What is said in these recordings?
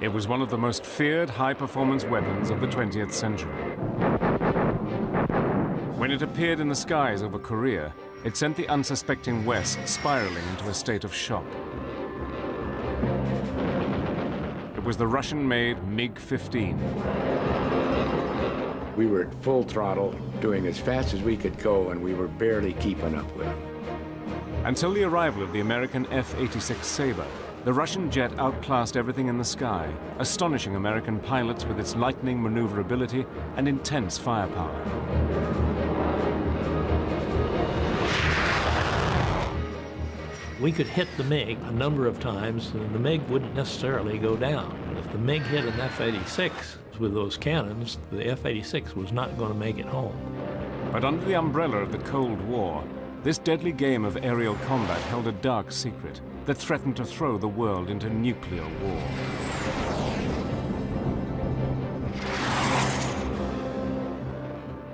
It was one of the most feared high-performance weapons of the 20th century. When it appeared in the skies over Korea, it sent the unsuspecting West spiraling into a state of shock. It was the Russian-made MiG-15. We were at full throttle, doing as fast as we could go, and we were barely keeping up with them. Until the arrival of the American F-86 Sabre, the Russian jet outclassed everything in the sky, astonishing American pilots with its lightning maneuverability and intense firepower. We could hit the MiG a number of times, and the MiG wouldn't necessarily go down. But if the MiG hit an F-86 with those cannons, the F-86 was not going to make it home. But under the umbrella of the Cold War, this deadly game of aerial combat held a dark secret that threatened to throw the world into nuclear war.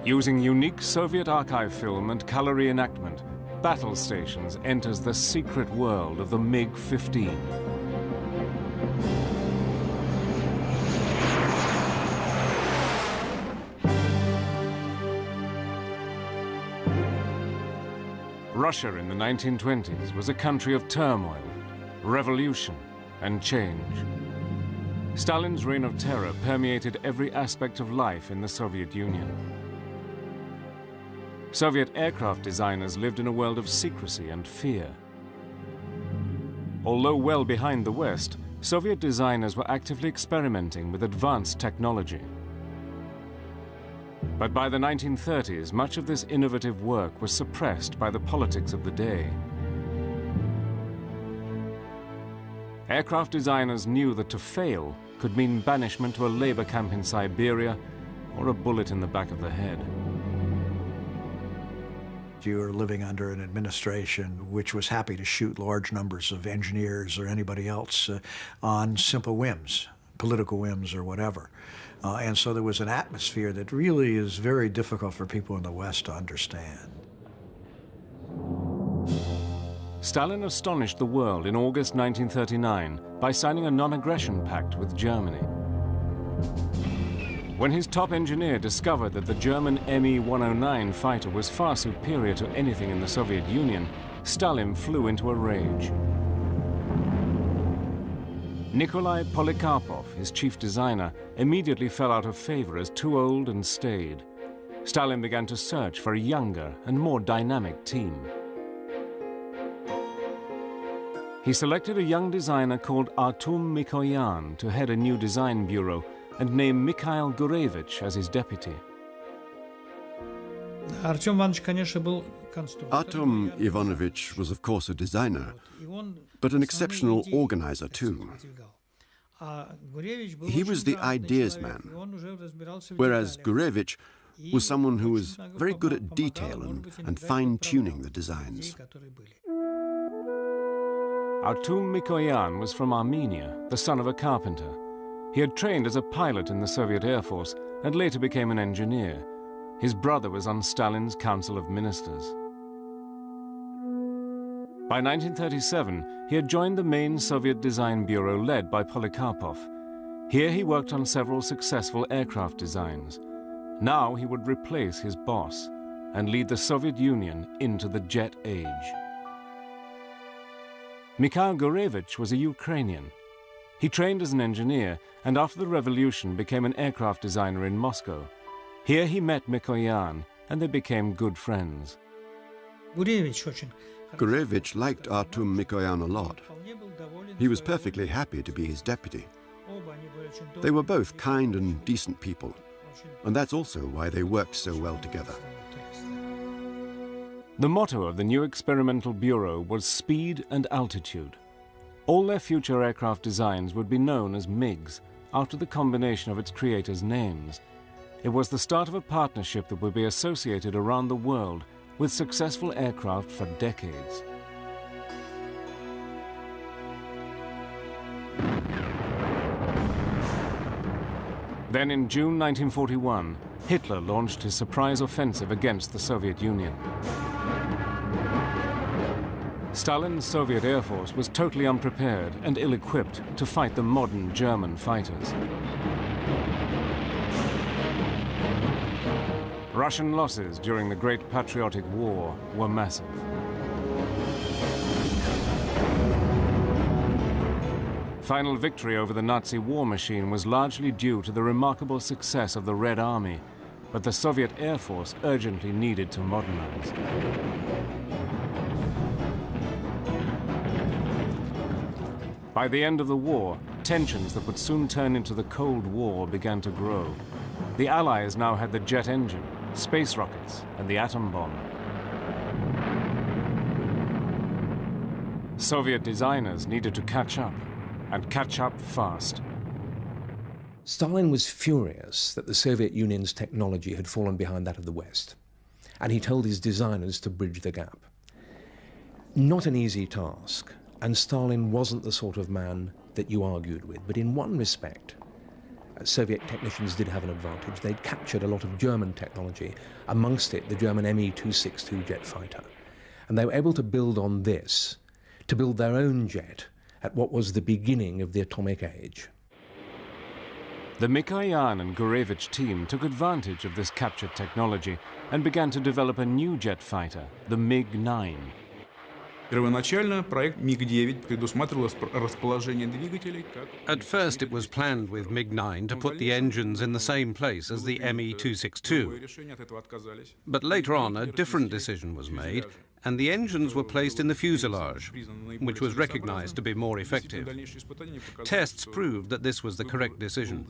Using unique Soviet archive film and color reenactment, Battle Stations enters the secret world of the MiG-15. Russia in the 1920s was a country of turmoil, revolution, and change. Stalin's reign of terror permeated every aspect of life in the Soviet Union. Soviet aircraft designers lived in a world of secrecy and fear. Although well behind the West, Soviet designers were actively experimenting with advanced technology. But by the 1930s, much of this innovative work was suppressed by the politics of the day. Aircraft designers knew that to fail could mean banishment to a labor camp in Siberia or a bullet in the back of the head. You were living under an administration which was happy to shoot large numbers of engineers or anybody else on simple whims, political whims or whatever. And so there was an atmosphere that really is very difficult for people in the West to understand. Stalin astonished the world in August 1939 by signing a non-aggression pact with Germany. When his top engineer discovered that the German Me-109 fighter was far superior to anything in the Soviet Union, Stalin flew into a rage. Nikolai Polikarpov, his chief designer, immediately fell out of favor as too old and staid. Stalin began to search for a younger and more dynamic team. He selected a young designer called Artem Mikoyan to head a new design bureau and named Mikhail Gurevich as his deputy. Artem Ivanovich was, of course, a designer, but an exceptional organizer, too. He was the ideas man, whereas Gurevich was someone who was very good at detail and fine-tuning the designs. Artem Mikoyan was from Armenia, the son of a carpenter. He had trained as a pilot in the Soviet Air Force and later became an engineer. His brother was on Stalin's Council of Ministers. By 1937, he had joined the main Soviet design bureau led by Polikarpov. Here he worked on several successful aircraft designs. Now he would replace his boss and lead the Soviet Union into the jet age. Mikhail Gurevich was a Ukrainian. He trained as an engineer and after the revolution became an aircraft designer in Moscow. Here he met Mikoyan and they became good friends. Gurevich liked Artem Mikoyan a lot. He was perfectly happy to be his deputy. They were both kind and decent people, and that's also why they worked so well together. The motto of the new experimental bureau was speed and altitude. All their future aircraft designs would be known as MiGs, after the combination of its creators' names. It was the start of a partnership that would be associated around the world with successful aircraft for decades. Then in June 1941, Hitler launched his surprise offensive against the Soviet Union. Stalin's Soviet Air Force was totally unprepared and ill-equipped to fight the modern German fighters. Russian losses during the Great Patriotic War were massive. Final victory over the Nazi war machine was largely due to the remarkable success of the Red Army, but the Soviet Air Force urgently needed to modernize. By the end of the war, tensions that would soon turn into the Cold War began to grow. The Allies now had the jet engine, space rockets, and the atom bomb. Soviet designers needed to catch up, and catch up fast. Stalin was furious that the Soviet Union's technology had fallen behind that of the West, and he told his designers to bridge the gap. Not an easy task, and Stalin wasn't the sort of man that you argued with, but in one respect, Soviet technicians did have an advantage. They'd captured a lot of German technology, amongst it the German Me-262 jet fighter, and they were able to build on this, to build their own jet at what was the beginning of the atomic age. The Mikoyan and Gurevich team took advantage of this captured technology and began to develop a new jet fighter, the MiG-9. At first it was planned with MiG-9 to put the engines in the same place as the Me-262. But later on a different decision was made, and the engines were placed in the fuselage, which was recognized to be more effective. Tests proved that this was the correct decision.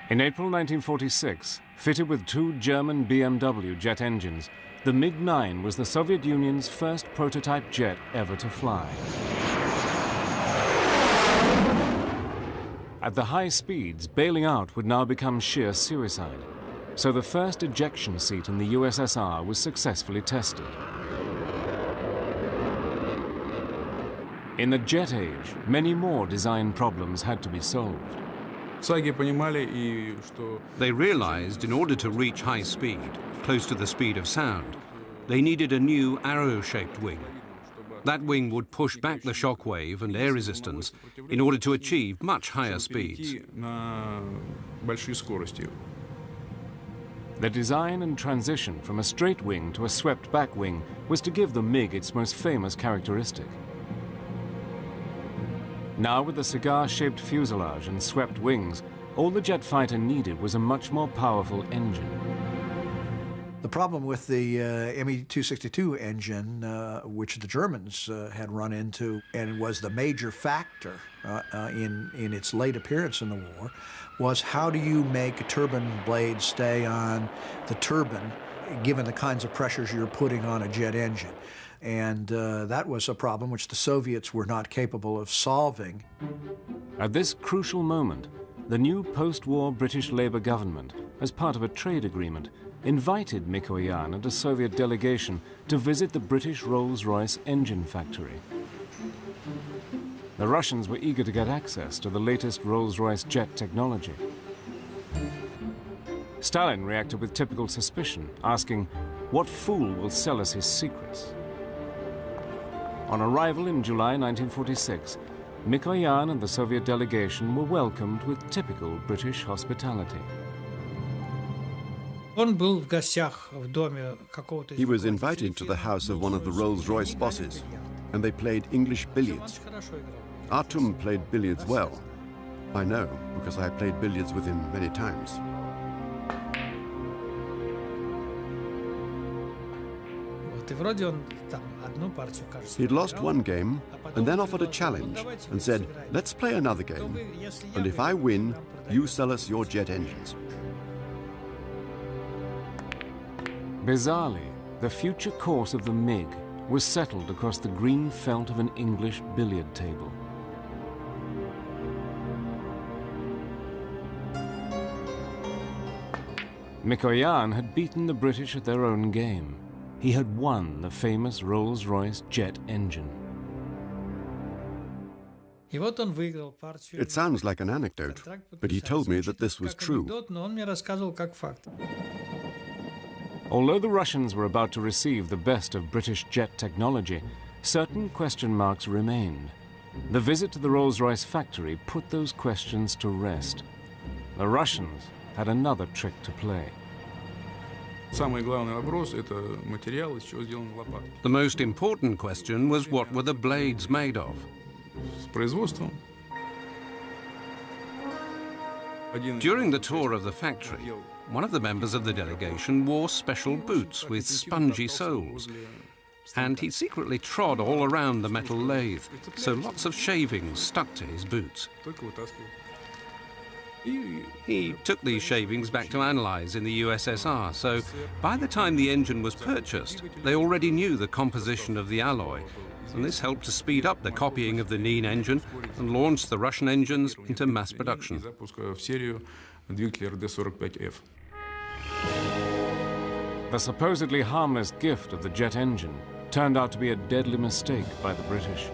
In April 1946, fitted with two German BMW jet engines, the MiG-9 was the Soviet Union's first prototype jet ever to fly. At the high speeds, bailing out would now become sheer suicide. So the first ejection seat in the USSR was successfully tested. In the jet age, many more design problems had to be solved. They realized in order to reach high speed, close to the speed of sound, they needed a new arrow-shaped wing. That wing would push back the shock wave and air resistance in order to achieve much higher speeds. The design and transition from a straight wing to a swept-back wing was to give the MiG its most famous characteristic. Now with the cigar-shaped fuselage and swept wings, all the jet fighter needed was a much more powerful engine. The problem with the Me-262 engine, which the Germans had run into and was the major factor in its late appearance in the war, was how do you make a turbine blade stay on the turbine given the kinds of pressures you're putting on a jet engine. And that was a problem which the Soviets were not capable of solving. At this crucial moment, the new post-war British Labour government, as part of a trade agreement, invited Mikoyan and a Soviet delegation to visit the British Rolls-Royce engine factory. The Russians were eager to get access to the latest Rolls-Royce jet technology. Stalin reacted with typical suspicion, asking, "What fool will sell us his secrets?" On arrival in July 1946, Mikoyan and the Soviet delegation were welcomed with typical British hospitality. He was invited to the house of one of the Rolls-Royce bosses, and they played English billiards. Artum played billiards well. I know, because I played billiards with him many times. He'd lost one game and then offered a challenge and said, "Let's play another game, and if I win, you sell us your jet engines." Bizarrely, the future course of the MiG was settled across the green felt of an English billiard table. Mikoyan had beaten the British at their own game. He had won the famous Rolls-Royce jet engine. It sounds like an anecdote, but he told me that this was true. Although the Russians were about to receive the best of British jet technology, certain question marks remained. The visit to the Rolls-Royce factory put those questions to rest. The Russians had another trick to play. The most important question was, what were the blades made of? During the tour of the factory, one of the members of the delegation wore special boots with spongy soles, and he secretly trod all around the metal lathe, so lots of shavings stuck to his boots. He took these shavings back to analyze in the USSR, so by the time the engine was purchased, they already knew the composition of the alloy, and this helped to speed up the copying of the Nien engine and launch the Russian engines into mass production. The supposedly harmless gift of the jet engine turned out to be a deadly mistake by the British.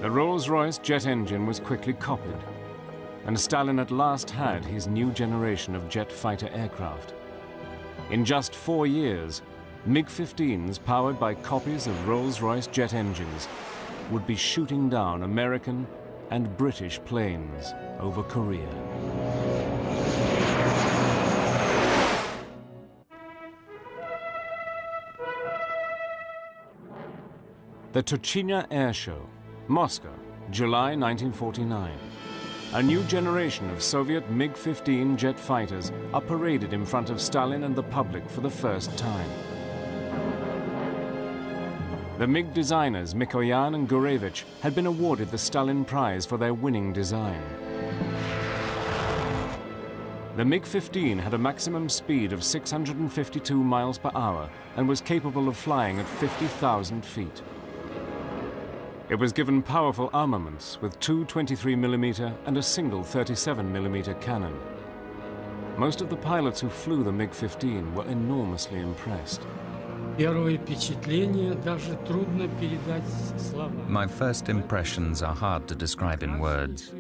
The Rolls-Royce jet engine was quickly copied, and Stalin at last had his new generation of jet fighter aircraft. In just 4 years, MiG-15s powered by copies of Rolls-Royce jet engines would be shooting down American and British planes over Korea. The Tuchina Air Show, Moscow, July 1949. A new generation of Soviet MiG-15 jet fighters are paraded in front of Stalin and the public for the first time. The MiG designers Mikoyan and Gurevich had been awarded the Stalin Prize for their winning design. The MiG-15 had a maximum speed of 652 miles per hour and was capable of flying at 50,000 feet. It was given powerful armaments with two 23mm and a single 37mm cannon. Most of the pilots who flew the MiG-15 were enormously impressed. My first impressions are hard to describe in words.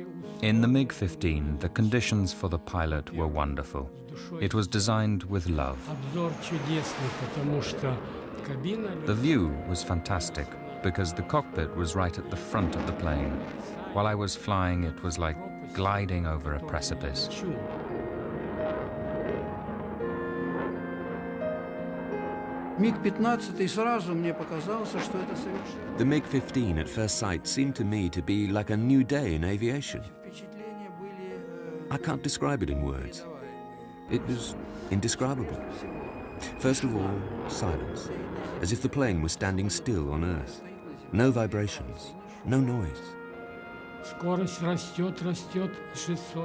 In the MiG-15, the conditions for the pilot were wonderful. It was designed with love. The view was fantastic, because the cockpit was right at the front of the plane. While I was flying, it was like gliding over a precipice. The MiG-15 at first sight seemed to me to be like a new day in aviation. I can't describe it in words. It was indescribable. First of all, silence, as if the plane was standing still on Earth. No vibrations, no noise.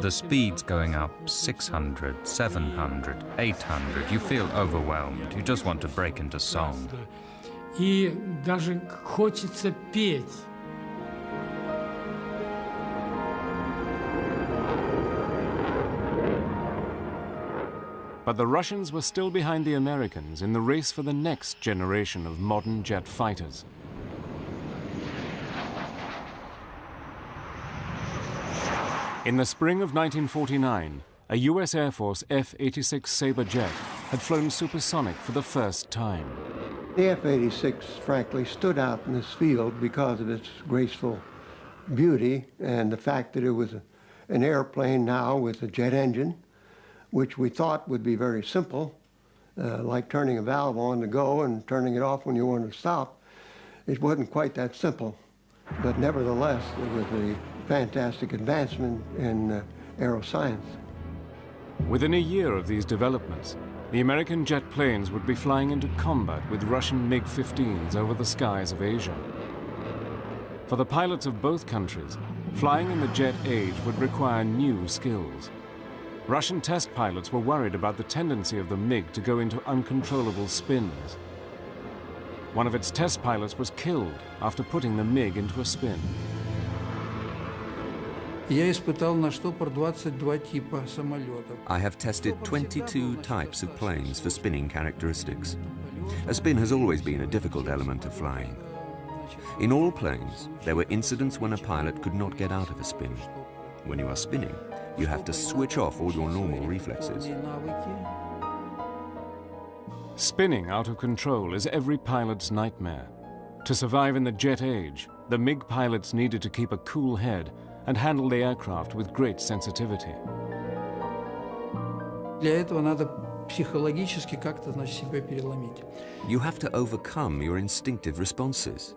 The speed's going up 600, 700, 800. You feel overwhelmed. You just want to break into song. But the Russians were still behind the Americans in the race for the next generation of modern jet fighters. In the spring of 1949, a US Air Force F-86 Sabre jet had flown supersonic for the first time. The F-86, frankly, stood out in this field because of its graceful beauty and the fact that it was an airplane now with a jet engine, which we thought would be very simple, like turning a valve on to go and turning it off when you wanted to stop. It wasn't quite that simple, but nevertheless, it was a fantastic advancement in aeroscience. Within a year of these developments, the American jet planes would be flying into combat with Russian MiG-15s over the skies of Asia. For the pilots of both countries, flying in the jet age would require new skills. Russian test pilots were worried about the tendency of the MiG to go into uncontrollable spins. One of its test pilots was killed after putting the MiG into a spin. I have tested 22 types of planes for spinning characteristics. A spin has always been a difficult element of flying. In all planes, there were incidents when a pilot could not get out of a spin. When you are spinning, You have to switch off all your normal reflexes. Spinning out of control is every pilot's nightmare. To survive in the jet age, the MiG pilots needed to keep a cool head and handle the aircraft with great sensitivity. You have to overcome your instinctive responses.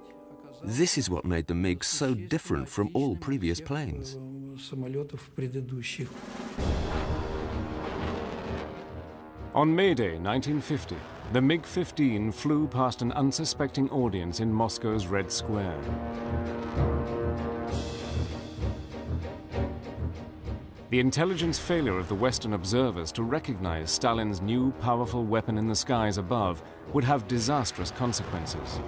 This is what made the MiG so different from all previous planes. On May Day 1950, the MiG-15 flew past an unsuspecting audience in Moscow's Red Square. The intelligence failure of the Western observers to recognize Stalin's new powerful weapon in the skies above would have disastrous consequences.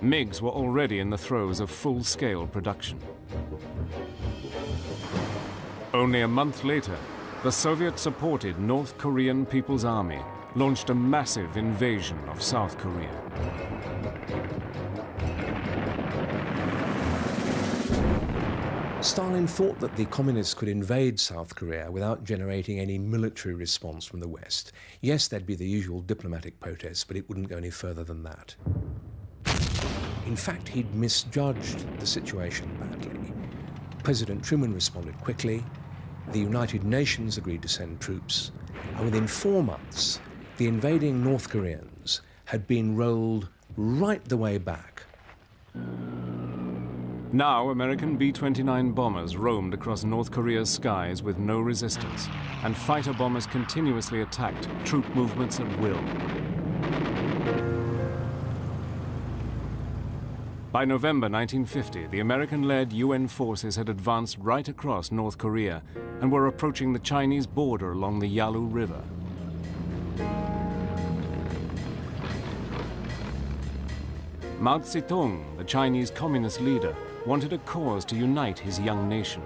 MiGs were already in the throes of full-scale production. Only a month later, the Soviet-supported North Korean People's Army launched a massive invasion of South Korea. Stalin thought that the communists could invade South Korea without generating any military response from the West. Yes, there'd be the usual diplomatic protests, but it wouldn't go any further than that. In fact, he'd misjudged the situation badly. President Truman responded quickly, the United Nations agreed to send troops, and within 4 months, the invading North Koreans had been rolled right the way back. Now, American B-29 bombers roamed across North Korea's skies with no resistance, and fighter bombers continuously attacked troop movements at will. By November 1950, the American-led UN forces had advanced right across North Korea and were approaching the Chinese border along the Yalu River. Mao Zedong, the Chinese communist leader, wanted a cause to unite his young nation.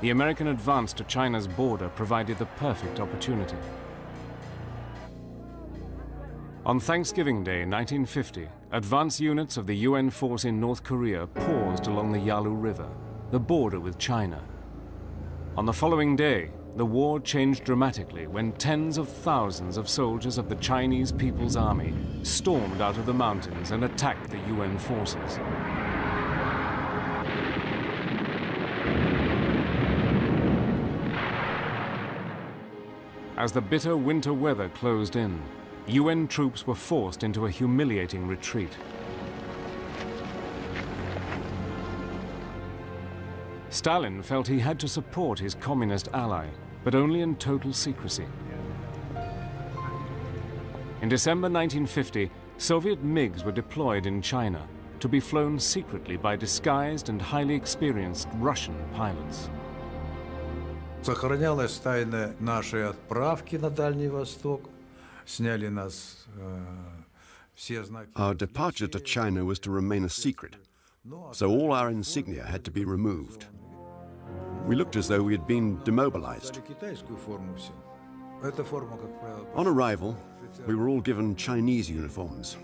The American advance to China's border provided the perfect opportunity. On Thanksgiving Day 1950, advance units of the UN force in North Korea paused along the Yalu River, the border with China. On the following day, the war changed dramatically when tens of thousands of soldiers of the Chinese People's Army stormed out of the mountains and attacked the UN forces. As the bitter winter weather closed in, UN troops were forced into a humiliating retreat. Stalin felt he had to support his communist ally, but only in total secrecy. In December 1950, Soviet MiGs were deployed in China to be flown secretly by disguised and highly experienced Russian pilots. Сохранялась тайна нашей отправки на Дальний Восток. Сняли нас все знаки. Our departure to China was to remain a secret, so all our insignia had to be removed. We looked as though we had been demobilized. On arrival, we were all given Chinese uniforms,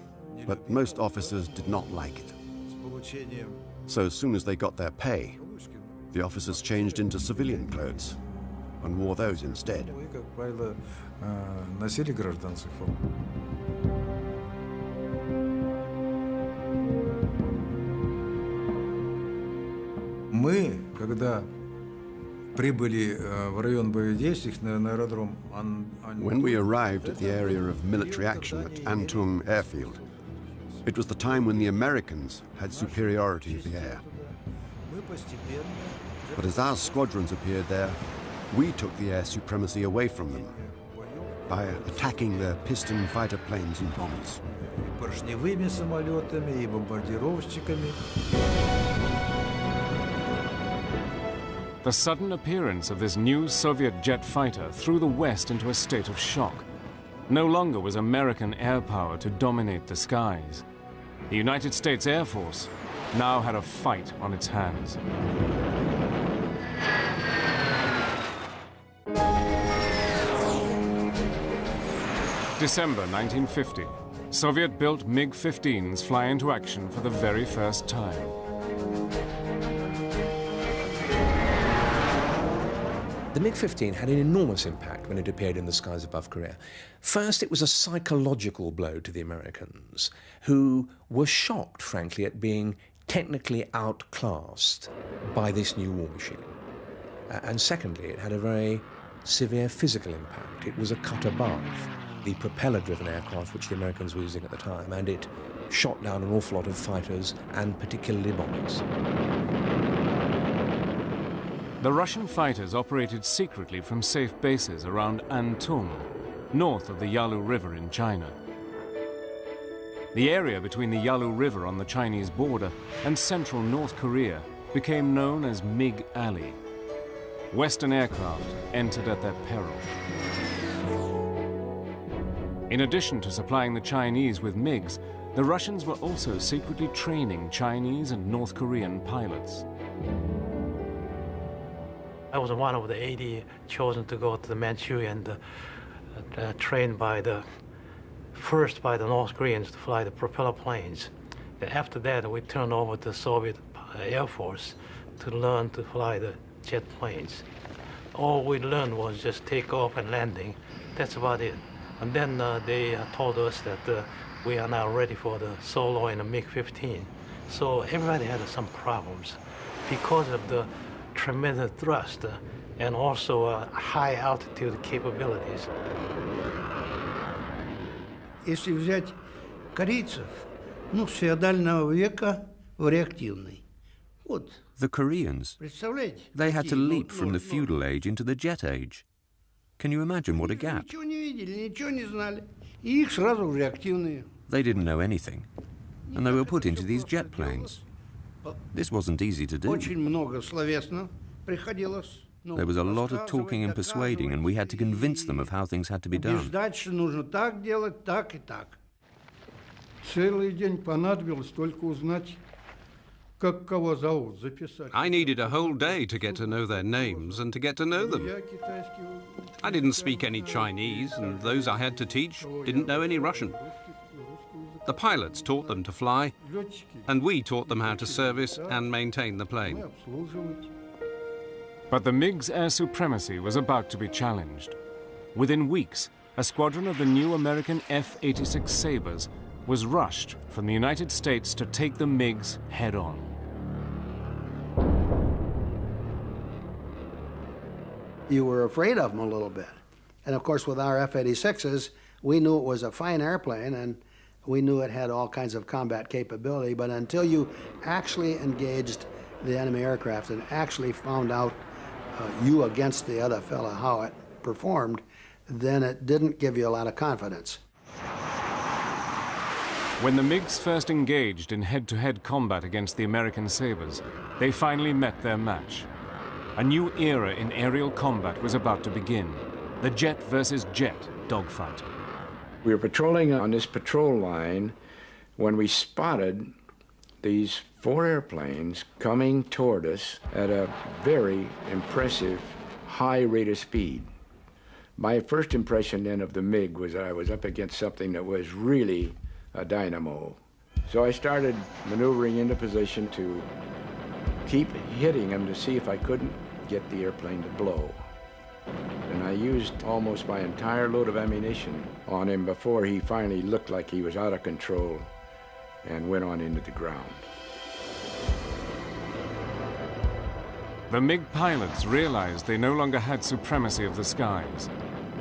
but most officers did not like it. So as soon as they got their pay, the officers changed into civilian clothes and wore those instead. Мы, когда прибыли в район боевых действий на аэродром, when we arrived at the area of military action at Antung airfield, it was the time when the Americans had superiority of the air. But as our squadrons appeared there, we took the air supremacy away from them by attacking their piston fighter planes and bombers. поршневыми самолетами и бомбардировщиками. The sudden appearance of this new Soviet jet fighter threw the West into a state of shock. No longer was American air power to dominate the skies. The United States Air Force now had a fight on its hands. December 1950. Soviet-built MiG-15s fly into action for the very first time. The MiG-15 had an enormous impact when it appeared in the skies above Korea. First, it was a psychological blow to the Americans, who were shocked, frankly, at being technically outclassed by this new war machine. And secondly, it had a very severe physical impact. It was a cut above the propeller-driven aircraft which the Americans were using at the time, and it shot down an awful lot of fighters and particularly bombers. The Russian fighters operated secretly from safe bases around Antung, north of the Yalu River in China. The area between the Yalu River on the Chinese border and central North Korea became known as MiG Alley. Western aircraft entered at their peril. In addition to supplying the Chinese with MiGs, the Russians were also secretly training Chinese and North Korean pilots. I was one of the 80 chosen to go to the Manchuria and trained first by the North Koreans to fly the propeller planes. And after that, we turned over to the Soviet Air Force to learn to fly the jet planes. All we learned was just takeoff and landing. That's about it. And then they told us that we are now ready for the solo in the MiG-15. So everybody had some problems because of the tremendous thrust and also high altitude capabilities. Если взять корейцев, ну, с феодального века в реактивный. Вот. The Koreans, they had to leap from the feudal age into the jet age. Can you imagine what a gap? Ничего не видели, ничего не знали. И их сразу в реактивные. They didn't know anything, and they were put into these jet planes. This wasn't easy to do. Очень много словесно приходилось. There was a lot of talking and persuading, and we had to convince them of how things had to be done. Убеждать, что нужно так делать, так и так. Целый день понадобилось только узнать, как кого зовут, записать. I needed a whole day to get to know their names and to get to know them. I didn't speak any Chinese, and those I had to teach didn't know any Russian. The pilots taught them to fly, and we taught them how to service and maintain the plane. But the MiG's air supremacy was about to be challenged. Within weeks, a squadron of the new American F-86 Sabres was rushed from the United States to take the MiGs head-on. You were afraid of them a little bit. And of course, with our F-86s, we knew it was a fine airplane, and we knew it had all kinds of combat capability, but until you actually engaged the enemy aircraft and actually found out you against the other fella how it performed, then it didn't give you a lot of confidence. When the MiGs first engaged in head-to-head combat against the American Sabres, they finally met their match. A new era in aerial combat was about to begin, the jet versus jet dogfight. We were patrolling on this patrol line when we spotted these 4 airplanes coming toward us at a very impressive high rate of speed. My first impression then of the MiG was that I was up against something that was really a dynamo. So I started maneuvering into position to keep hitting them to see if I couldn't get the airplane to blow. And I used almost my entire load of ammunition on him before he finally looked like he was out of control and went on into the ground. The MiG pilots realized they no longer had supremacy of the skies.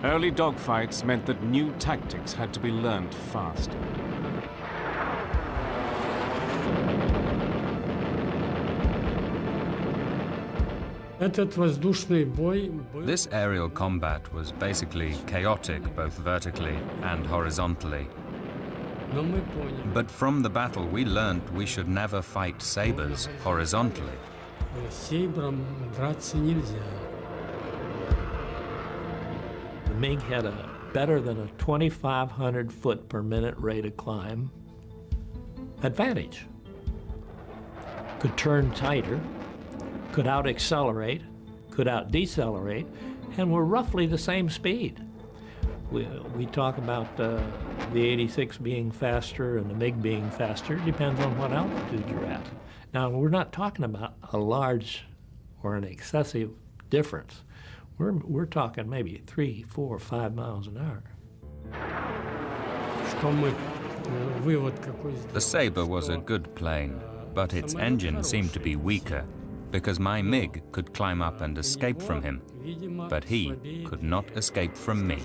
Early dogfights meant that new tactics had to be learned fast. This aerial combat was basically chaotic both vertically and horizontally. But from the battle we learned we should never fight sabres horizontally. The MiG had a better than a 2,500 foot per minute rate of climb advantage. Could turn tighter, could out-accelerate, could out-decelerate, and were roughly the same speed. We talk about the 86 being faster and the MiG being faster. It depends on what altitude you're at. Now, we're not talking about a large or an excessive difference. We're talking maybe 3, 4, 5 miles an hour. The Sabre was a good plane, but its engine seemed to be weaker because my MiG could climb up and escape from him, but he could not escape from me.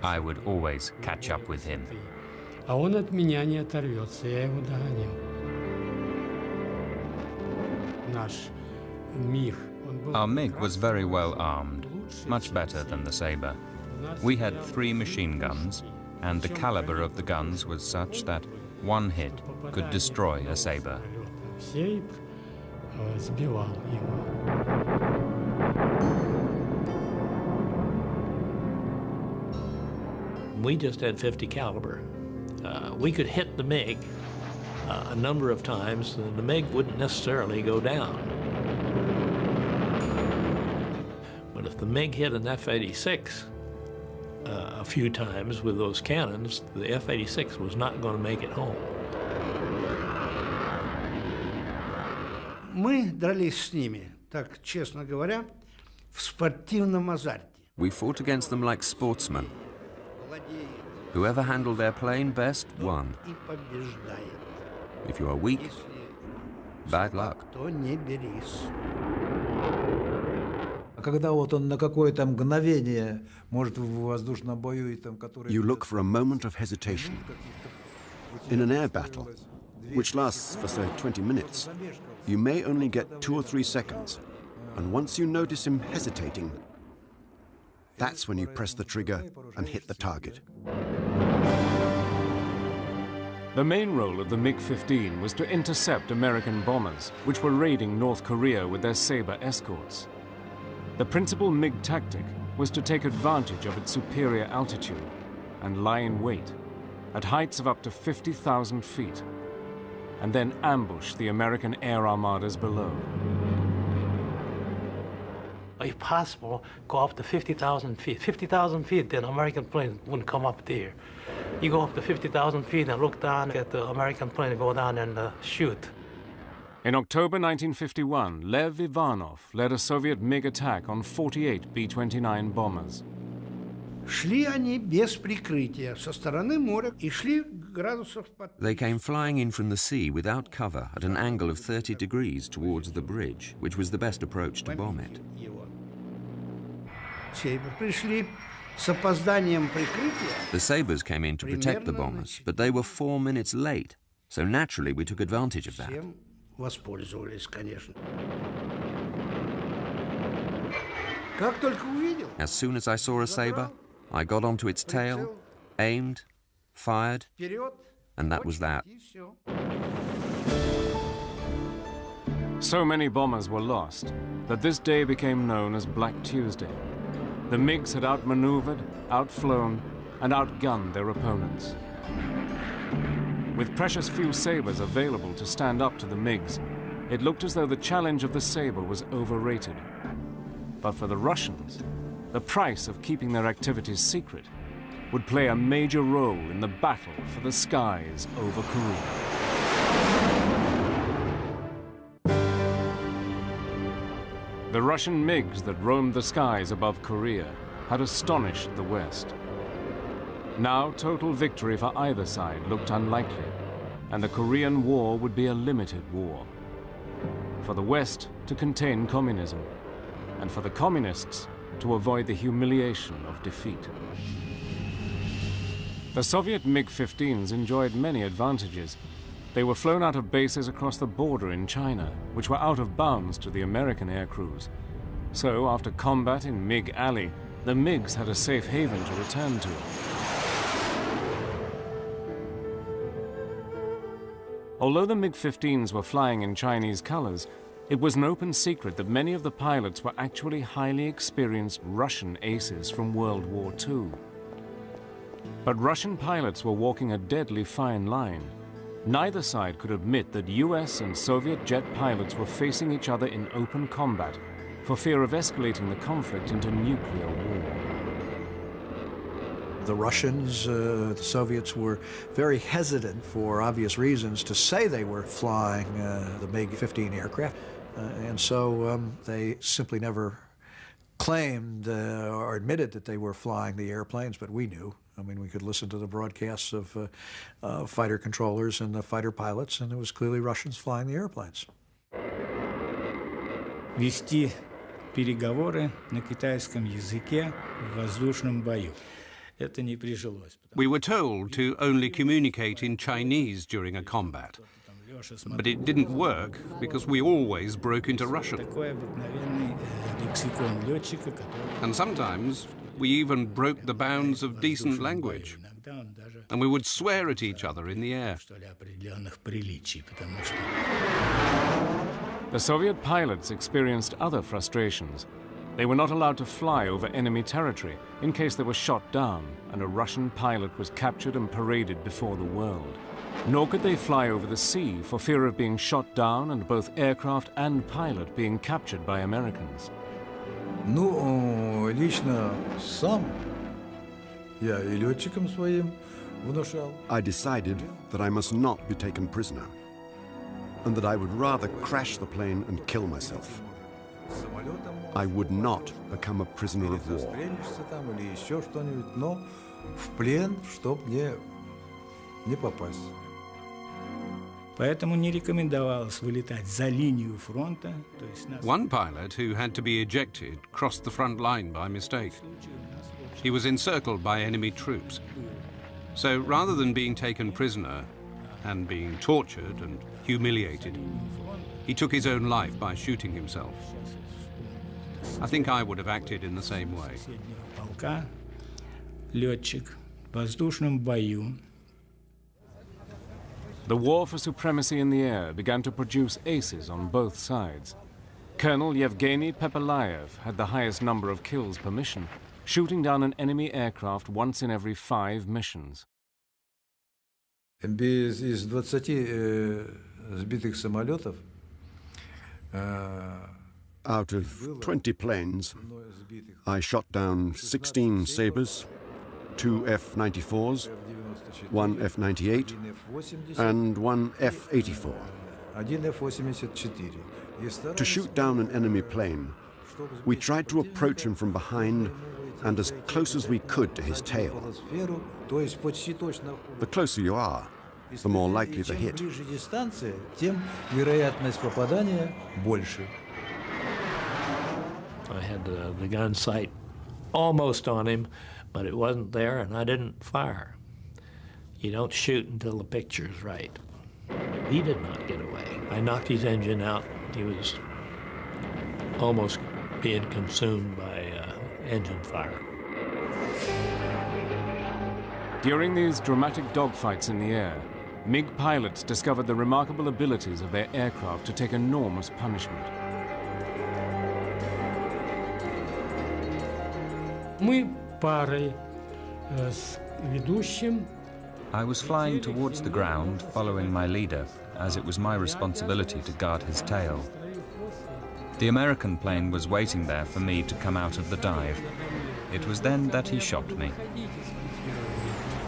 I would always catch up with him. Our MiG was very well armed, much better than the Sabre. We had 3 machine guns, and the caliber of the guns was such that one hit could destroy a Sabre. We just had 50 caliber. We could hit the MiG a number of times, and the MiG wouldn't necessarily go down. But if the MiG hit an F-86 a few times with those cannons, the F-86 was not going to make it home. Мы дрались с ними, так честно говоря, в спортивном азарте. We fought against them like sportsmen. Whoever handled their plane best won. If you are weak, bad luck. You look for a moment of hesitation. In an air battle, which lasts for, say, 20 minutes, you may only get 2 or 3 seconds. And once you notice him hesitating, that's when you press the trigger and hit the target. The main role of the MiG-15 was to intercept American bombers, which were raiding North Korea with their Sabre escorts. The principal MiG tactic was to take advantage of its superior altitude and lie in wait at heights of up to 50,000 feet, and then ambush the American air armadas below. If possible, go up to 50,000 feet. 50,000 feet, then American plane wouldn't come up there. You go up to 50,000 feet and look down at the American plane and go down and shoot. In October 1951, Lev Ivanov led a Soviet MiG attack on 48 B-29 bombers. Шли они без прикрытия со стороны моря и шли градусов под... They came flying in from the sea without cover at an angle of 30 degrees towards the bridge, which was the best approach to bomb it. Пришли с опозданием прикрытия. The Sabres came in to protect the bombers, but they were 4 minutes late, so naturally we took advantage of that. Воспользовались, конечно. Как только увидел. As soon as I saw a Sabre, I got onto its tail, aimed, fired, and that was that. So many bombers were lost that this day became known as Black Tuesday. The MiGs had outmaneuvered, outflown, and outgunned their opponents. With precious few Sabres available to stand up to the MiGs, it looked as though the challenge of the Sabre was overrated. But for the Russians, the price of keeping their activities secret would play a major role in the battle for the skies over Korea. The Russian MiGs that roamed the skies above Korea had astonished the West. Now total victory for either side looked unlikely, and the Korean War would be a limited war. For the West to contain communism, and for the communists to avoid the humiliation of defeat. The Soviet MiG-15s enjoyed many advantages. They were flown out of bases across the border in China, which were out of bounds to the American air crews. So, after combat in MiG Alley, the MiGs had a safe haven to return to. Although the MiG-15s were flying in Chinese colors, it was an open secret that many of the pilots were actually highly experienced Russian aces from World War II. But Russian pilots were walking a deadly fine line. Neither side could admit that US and Soviet jet pilots were facing each other in open combat for fear of escalating the conflict into nuclear war. The Russians, the Soviets were very hesitant for obvious reasons to say they were flying the MiG-15 aircraft. And so they simply never claimed or admitted that they were flying the airplanes, but we knew. I mean, we could listen to the broadcasts of fighter controllers and the fighter pilots, and it was clearly Russians flying the airplanes. Вести переговоры на китайском языке в воздушном бою. Это не прижилось. We were told to only communicate in Chinese during a combat. But it didn't work because we always broke into Russian. And sometimes we even broke the bounds of decent language. And we would swear at each other in the air. The Soviet pilots experienced other frustrations. They were not allowed to fly over enemy territory in case they were shot down and a Russian pilot was captured and paraded before the world. Nor could they fly over the sea for fear of being shot down and both aircraft and pilot being captured by Americans. Ну, лично сам я и летчикам своим внушал. I decided that I must not be taken prisoner, and that I would rather crash the plane and kill myself. I would not become a prisoner of war. Там или еще что-нибудь, но в плен, чтоб не попасть. Поэтому не рекомендовалось вылетать за линию фронта. One pilot who had to be ejected crossed the front line by mistake. He was encircled by enemy troops. So rather than being taken prisoner and being tortured and humiliated, he took his own life by shooting himself. I think I would have acted in the same way. Полка, летчик в воздушном бою. The war for supremacy in the air began to produce aces on both sides. Colonel Yevgeny Pepelayev had the highest number of kills per mission, shooting down an enemy aircraft once in every 5 missions. Из 20 сбитых самолетов out of 20 planes, I shot down 16 Sabres, 2 F-94s, 1 F-98, and 1 F-84. To shoot down an enemy plane, we tried to approach him from behind and as close as we could to his tail. The closer you are, the more likely the hit. I had the gun sight almost on him, but it wasn't there, and I didn't fire. You don't shoot until the picture's right. He did not get away. I knocked his engine out. He was almost being consumed by engine fire. During these dramatic dogfights in the air, MiG pilots discovered the remarkable abilities of their aircraft to take enormous punishment. Мы парой с ведущим. I was flying towards the ground, following my leader, as it was my responsibility to guard his tail. The American plane was waiting there for me to come out of the dive. It was then that he shot me.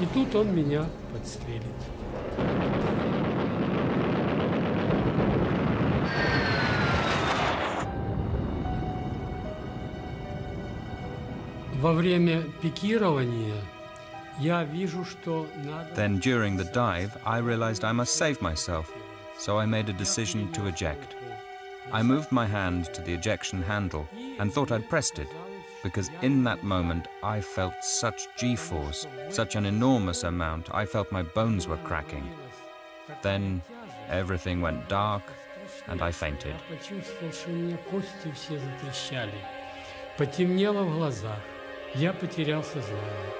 И тут он меня подстрелит. Во время пикирования я вижу, что надо... Then during the dive, I realized I must save myself, so I made a decision to eject. I moved my hand to the ejection handle and thought I'd pressed it, because in that moment I felt such G-force, such an enormous amount, I felt my bones were cracking. Then everything went dark and I fainted. Почувствовал, что у меня кости все затрещали. Потемнело в глазах. Я потерял сознание.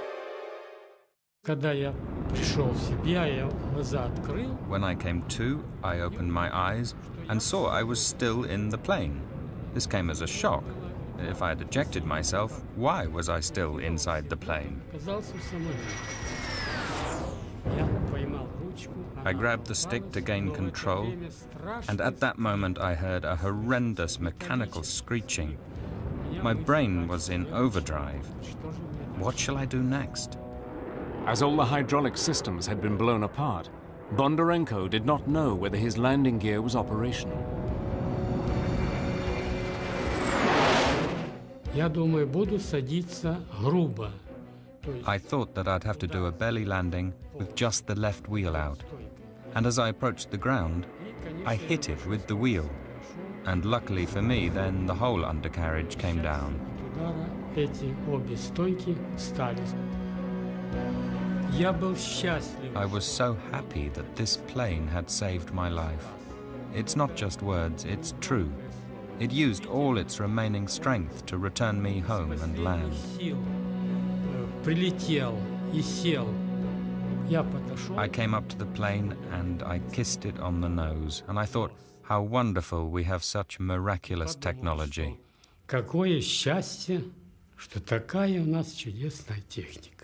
Когда я пришел в себя, я глаза открыл. When I came to, I opened my eyes and saw I was still in the plane. This came as a shock. If I had ejected myself, why was I still inside the plane? Оказался в самолете. Я поймал ручку. I grabbed the stick to gain control, and at that moment I heard a horrendous mechanical screeching. My brain was in overdrive. What shall I do next? As all the hydraulic systems had been blown apart, Bondarenko did not know whether his landing gear was operational. Я думаю, буду садиться грубо. I thought that I'd have to do a belly landing with just the left wheel out. And as I approached the ground, I hit it with the wheel. And luckily for me, then the whole undercarriage came down. Эти обе стойки встали. Я был счастлив. I was so happy that this plane had saved my life. It's not just words, it's true. It used all its remaining strength to return me home and land. Прилетел и сел. Я подошел. I came up to the plane and I kissed it on the nose, and I thought how wonderful we have such miraculous technology. Какое счастье, что такая у нас чудесная техника.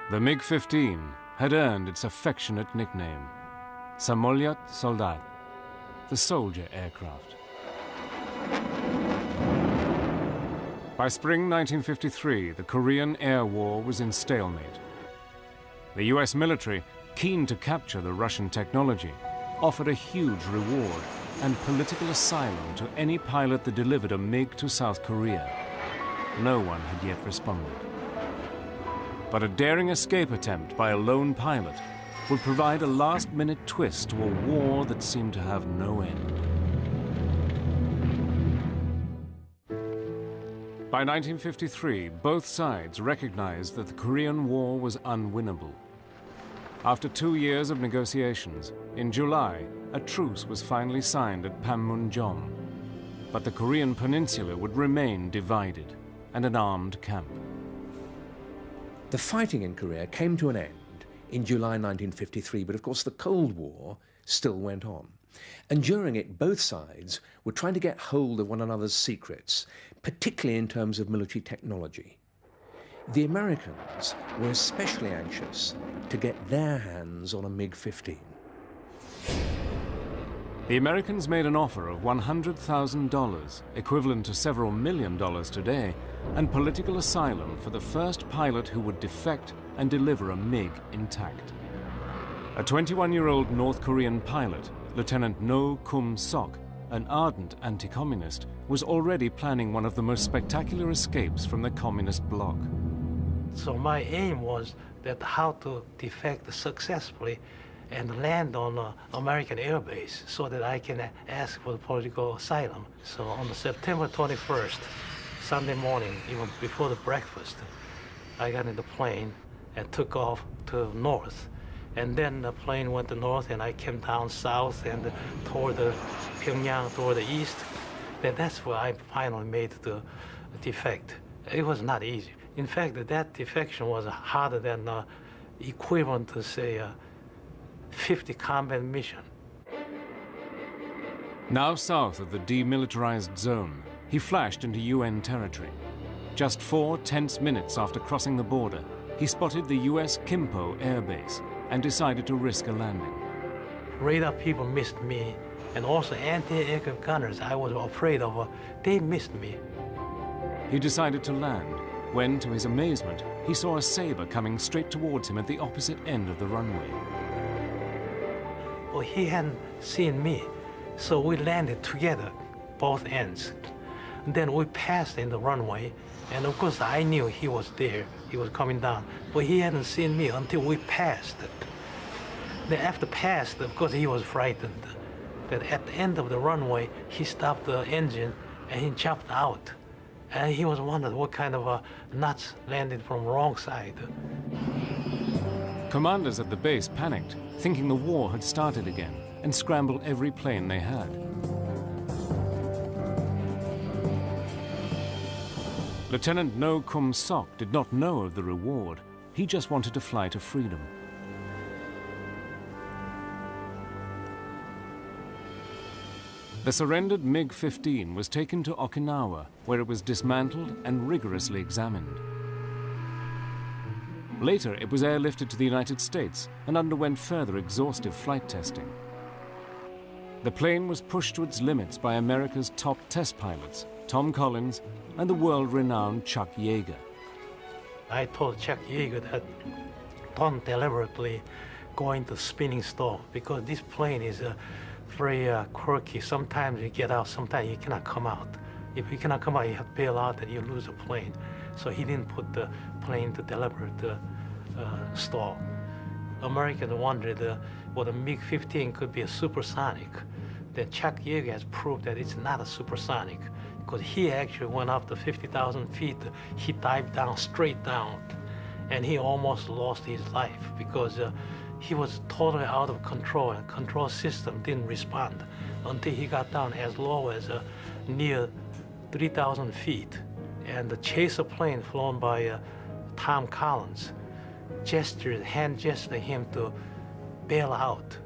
The MiG-15 had earned its affectionate nickname, Samolyat Soldat, the soldier aircraft. By spring 1953, the Korean Air War was in stalemate. The US military, keen to capture the Russian technology, offered a huge reward and political asylum to any pilot that delivered a MiG to South Korea. No one had yet responded. But a daring escape attempt by a lone pilot would provide a last-minute twist to a war that seemed to have no end. By 1953, both sides recognized that the Korean War was unwinnable. After 2 years of negotiations, in July, a truce was finally signed at Panmunjom. But the Korean peninsula would remain divided and an armed camp. The fighting in Korea came to an end in July 1953, but of course the Cold War still went on. And during it, both sides were trying to get hold of one another's secrets, particularly in terms of military technology. The Americans were especially anxious to get their hands on a MiG-15. The Americans made an offer of $100,000, equivalent to several $1 million today, and political asylum for the first pilot who would defect and deliver a MiG intact. A 21-year-old North Korean pilot, Lieutenant No Kum-sok, an ardent anti-communist, was already planning one of the most spectacular escapes from the communist bloc. So my aim was that how to defect successfully and land on American airbase so that I can ask for political asylum. So on September 21st, Sunday morning, even before the breakfast, I got in the plane and took off to north. And then the plane went to north and I came down south and toward the Pyongyang, toward the east. That's where I finally made the defect. It was not easy. In fact, that defection was harder than equivalent to, say, 50 combat mission. Now south of the demilitarized zone, he flashed into UN territory. Just 4 tense minutes after crossing the border, he spotted the US Kimpo air base and decided to risk a landing. Radar people missed me, and also anti-aircraft gunners I was afraid of, they missed me. He decided to land, when, to his amazement, he saw a Sabre coming straight towards him at the opposite end of the runway. Well, he hadn't seen me, so we landed together, both ends. And then we passed in the runway, and of course I knew he was there, he was coming down, but he hadn't seen me until we passed. Then after passed, of course he was frightened. That at the end of the runway, he stopped the engine and he jumped out. And he was wondering what kind of nuts landed from the wrong side. Commanders at the base panicked, thinking the war had started again, and scrambled every plane they had. Lieutenant No Kum-sok did not know of the reward. He just wanted to fly to freedom. The surrendered MiG-15 was taken to Okinawa, where it was dismantled and rigorously examined. Later, it was airlifted to the United States and underwent further exhaustive flight testing. The plane was pushed to its limits by America's top test pilots, Tom Collins and the world-renowned Chuck Yeager. I told Chuck Yeager that don't deliberately go into spinning stall because this plane is very quirky. Sometimes you get out, sometimes you cannot come out. If you cannot come out, you have to bail out and you lose the plane. So he didn't put the plane to deliberate stall. Americans wondered well, the MiG-15 could be a supersonic. Then Chuck Yeager has proved that it's not a supersonic because he actually went up to 50,000 feet. He dived down, straight down, and he almost lost his life because he was totally out of control and control system didn't respond until he got down as low as near 3,000 feet. And the chaser plane flown by Tom Collins hand gestured him to bail out.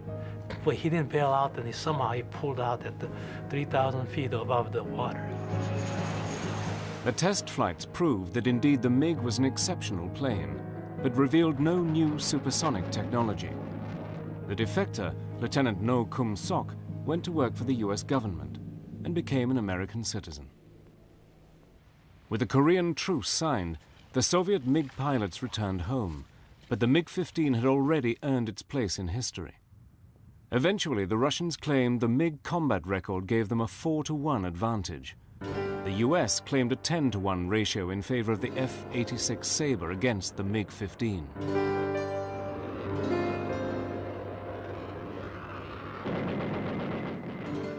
But he didn't bail out, and somehow he pulled out at the 3,000 feet above the water. The test flights proved that indeed the MiG was an exceptional plane, but revealed no new supersonic technology. The defector, Lieutenant No Kum Sok, went to work for the US government and became an American citizen. With the Korean truce signed, the Soviet MiG pilots returned home, but the MiG-15 had already earned its place in history. Eventually, the Russians claimed the MiG combat record gave them a 4-to-1 advantage. The US claimed a 10-to-1 ratio in favor of the F-86 Sabre against the MiG-15.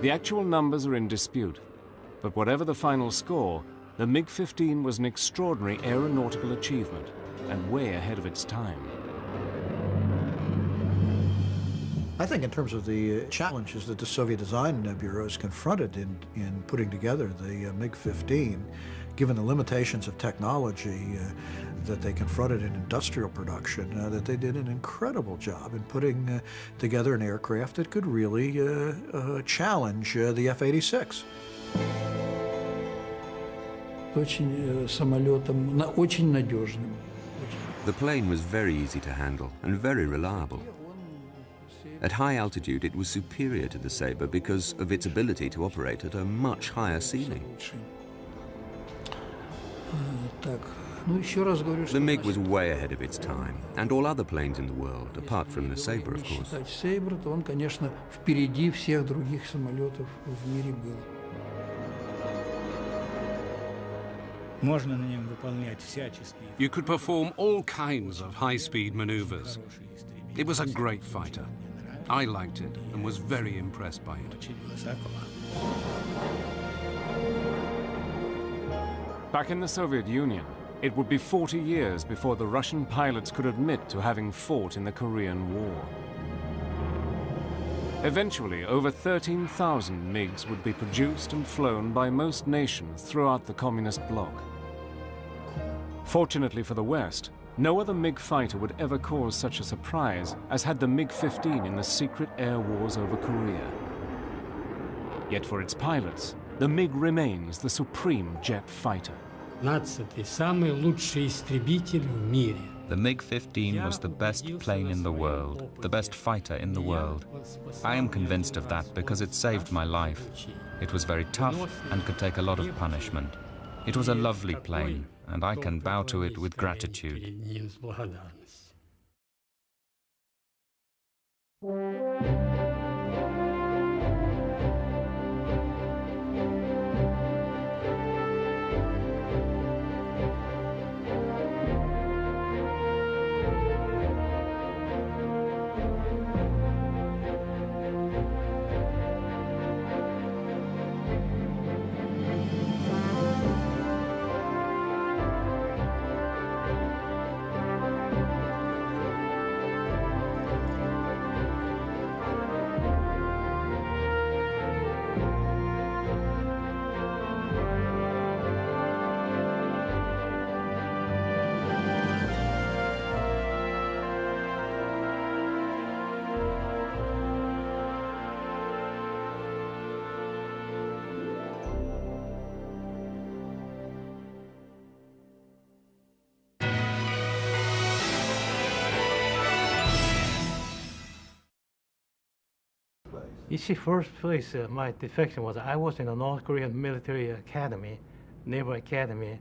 The actual numbers are in dispute, but whatever the final score, the MiG-15 was an extraordinary aeronautical achievement and way ahead of its time. I think in terms of the challenges that the Soviet design bureaus confronted in putting together the MiG-15, given the limitations of technology that they confronted in industrial production, that they did an incredible job in putting together an aircraft that could really challenge the F-86. The plane was very easy to handle and very reliable. At high altitude, it was superior to the Sabre because of its ability to operate at a much higher ceiling. The MiG was way ahead of its time, and all other planes in the world, apart from the Sabre, of course. You could perform all kinds of high-speed maneuvers. It was a great fighter. I liked it and was very impressed by it. Back in the Soviet Union, it would be 40 years before the Russian pilots could admit to having fought in the Korean War. Eventually, over 13,000 MiGs would be produced and flown by most nations throughout the communist bloc. Fortunately for the West, no other MiG fighter would ever cause such a surprise as had the MiG-15 in the secret air wars over Korea. Yet for its pilots, the MiG remains the supreme jet fighter. The MiG-15 was the best plane in the world, the best fighter in the world. I am convinced of that because it saved my life. It was very tough and could take a lot of punishment. It was a lovely plane, and I can bow to it with gratitude. You see, first place, my defection was I was in a North Korean military academy, naval academy,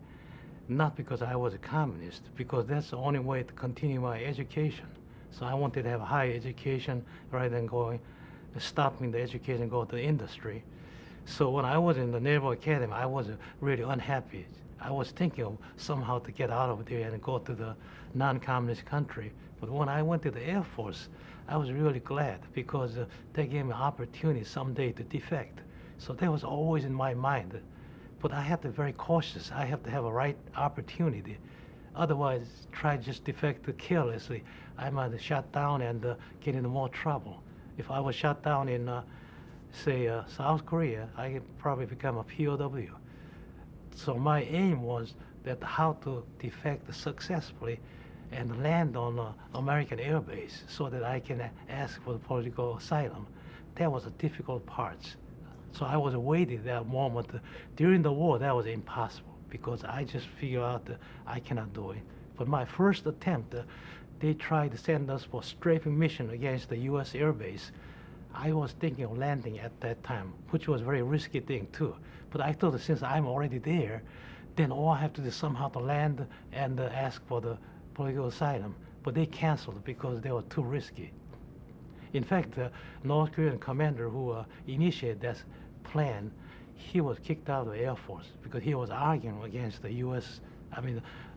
not because I was a communist, because that's the only way to continue my education. So I wanted to have a higher education rather than stopping the education and go to the industry. So when I was in the Naval Academy, I was really unhappy. I was thinking of somehow to get out of there and go to the non-communist country. But when I went to the Air Force, I was really glad because they gave me an opportunity someday to defect. So that was always in my mind. But I have to be very cautious. I have to have a right opportunity. Otherwise, try to just defect carelessly. I might have shot down and get into more trouble. If I was shot down in, say, South Korea, I could probably become a POW. So my aim was that how to defect successfully and land on American air base so that I can ask for the political asylum. That was a difficult part. So I was waiting that moment. During the war, that was impossible because I just figured out that I cannot do it. But my first attempt, they tried to send us for strafing mission against the U.S. air base. I was thinking of landing at that time, which was a very risky thing too. But I thought that since I'm already there, then all I have to do is somehow to land and ask for the political asylum. But they canceled because they were too risky. In fact, the North Korean commander who initiated that plan, he was kicked out of the Air Force because he was arguing against the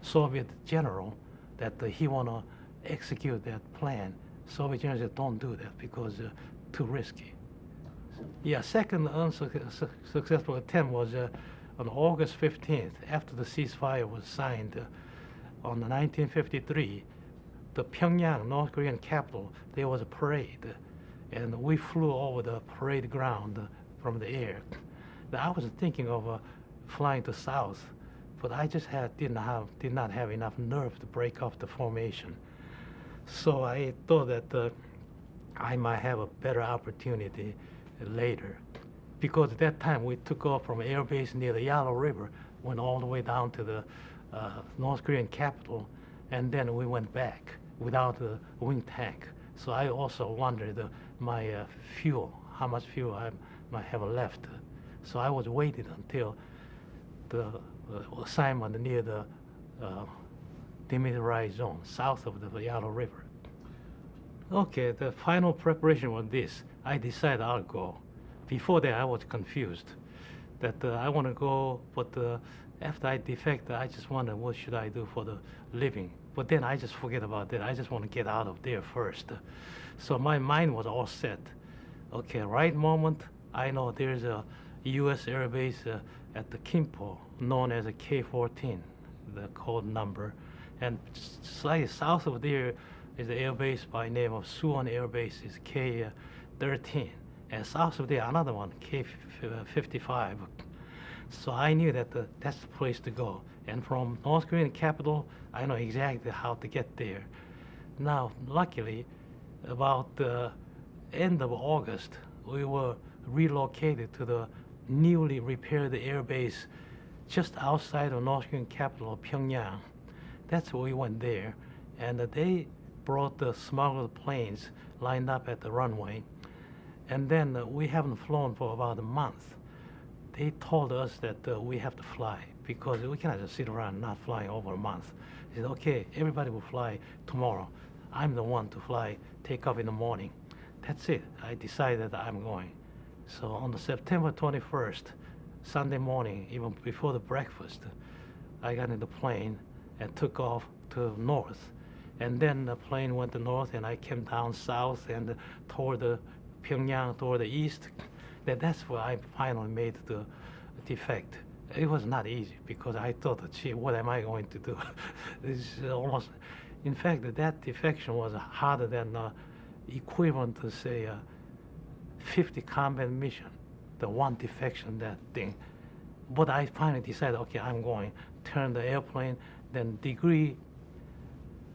Soviet general that he want to execute that plan. Soviet general said, don't do that because too risky. Yeah, second unsuccessful attempt was on August 15th, after the ceasefire was signed on 1953, the Pyongyang, North Korean capital, there was a parade, and we flew over the parade ground from the air. Now, I was thinking of flying to south, but I just did not have enough nerve to break off the formation. So I thought that I might have a better opportunity later. Because at that time we took off from air base near the Yellow River, went all the way down to the North Korean capital, and then we went back without a wing tank. So I also wondered my fuel, how much fuel I might have left. So I was waiting until the assignment near the demilitarized zone, south of the Yellow River. Okay, the final preparation was this. I decided I'll go. Before that, I was confused that I want to go, but after I defect, I just wonder what should I do for the living. But then I just forget about that. I just want to get out of there first. So my mind was all set. Okay, right moment, I know there's a U.S. air base at the Kimpo, known as a K-14, the code number. And slightly south of there is the air base by name of Suwon Air Base, is K-13. And south of there, another one, K-55. So I knew that that's the place to go. And from North Korean capital, I know exactly how to get there. Now, luckily, about the end of August, we were relocated to the newly repaired air base just outside of North Korean capital of Pyongyang. That's where we went there. And they brought the smuggled planes lined up at the runway. And then we haven't flown for about a month. They told us that we have to fly because we cannot just sit around not flying over a month. They said, okay, everybody will fly tomorrow. I'm the one to fly, take off in the morning. That's it. I decided that I'm going. So on the September 21st, Sunday morning, even before the breakfast, I got in the plane and took off to north. And then the plane went to north and I came down south and toward the Pyongyang, toward the east. That's where I finally made the defect. It was not easy because I thought, gee, what am I going to do? It's almost, in fact, that defection was harder than equivalent to say 50 combat mission, the one defection, that thing. But I finally decided, okay, I'm going. Turn the airplane, then degree,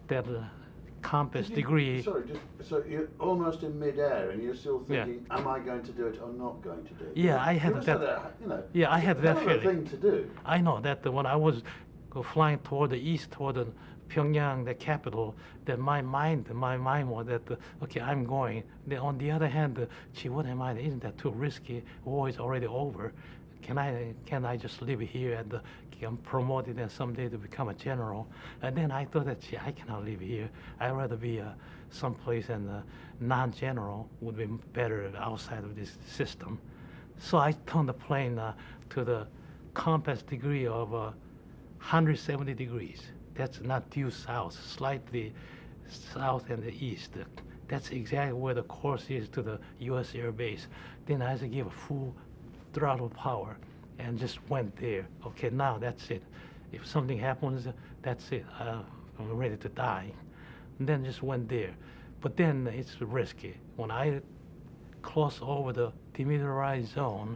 that compass degree. Sorry, so you're almost in midair and you're still thinking, am I going to do it or not going to do it? Yeah, I had that. You know, yeah, I had that feeling. Thing to do. I know that when I was go flying toward the east, toward the Pyongyang, the capital, then my mind was that, okay, I'm going. Then on the other hand, gee, what am I, isn't that too risky? War is already over. Can I just live here and get promoted and someday to become a general? And then I thought that, gee, I cannot live here. I'd rather be someplace and non-general would be better outside of this system. So I turned the plane to the compass degree of 170 degrees. That's not due south, slightly south and the east. That's exactly where the course is to the U.S. Air Base. Then I just gave a full throttle power and just went there. Okay, now that's it. If something happens, that's it. I'm ready to die. And then just went there. But then it's risky. When I cross over the demilitarized zone,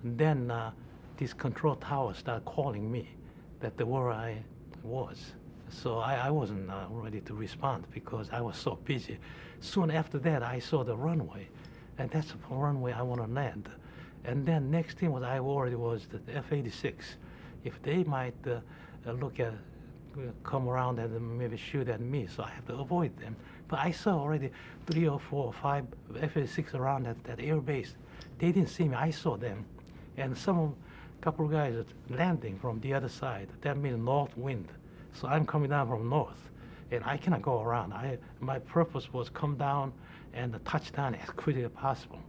then these control towers start calling me that where I was. So I wasn't ready to respond because I was so busy. Soon after that, I saw the runway, and that's the runway I want to land. And then next thing was I worried was the F-86. If they might come around and maybe shoot at me, so I have to avoid them. But I saw already 3 or 4 or 5 F-86 around at that air base. They didn't see me, I saw them. And couple of guys landing from the other side. That means north wind. So I'm coming down from north, and I cannot go around. My purpose was come down and touch down as quickly as possible.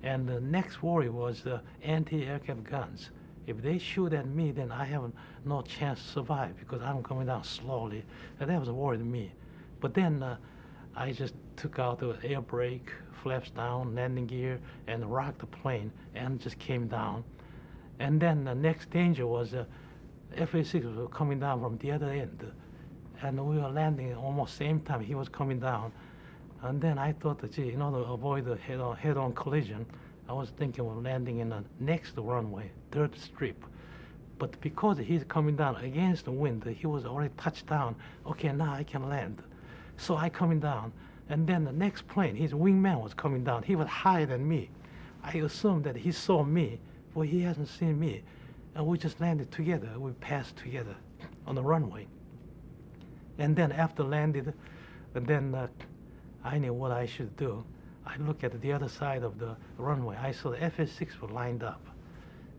And the next worry was the anti-aircraft guns. If they shoot at me, then I have no chance to survive because I'm coming down slowly. And that was a worry to me. But then I just took out the air brake, flaps down, landing gear, and rocked the plane, and just came down. And then the next danger was F-86 was coming down from the other end. And we were landing almost same time he was coming down. And then I thought that, gee, in order to avoid the head-on collision, I was thinking of landing in the next runway, 3rd strip. But because he's coming down against the wind, he was already touched down. Okay, now I can land. So I coming down. And then the next plane, his wingman was coming down. He was higher than me. I assumed that he saw me. Well, he hasn't seen me. And we just landed together. We passed together on the runway. And then after landed, and then I knew what I should do. I looked at the other side of the runway. I saw the F-86 were lined up.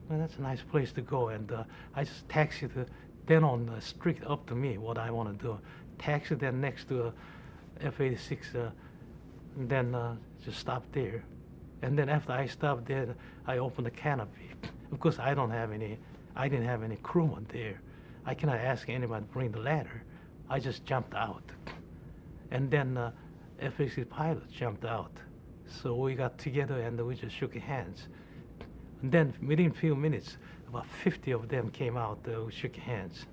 Well, that's a nice place to go. And I just taxied then on the street up to me what I want to do. Taxied then next to F-86, and then just stopped there. And then after I stopped there, I opened the canopy. Of course, I didn't have any crewmen there. I cannot ask anybody to bring the ladder. I just jumped out. And then F-86 pilot jumped out. So we got together and we just shook hands. And then within a few minutes, about 50 of them came out, we shook hands.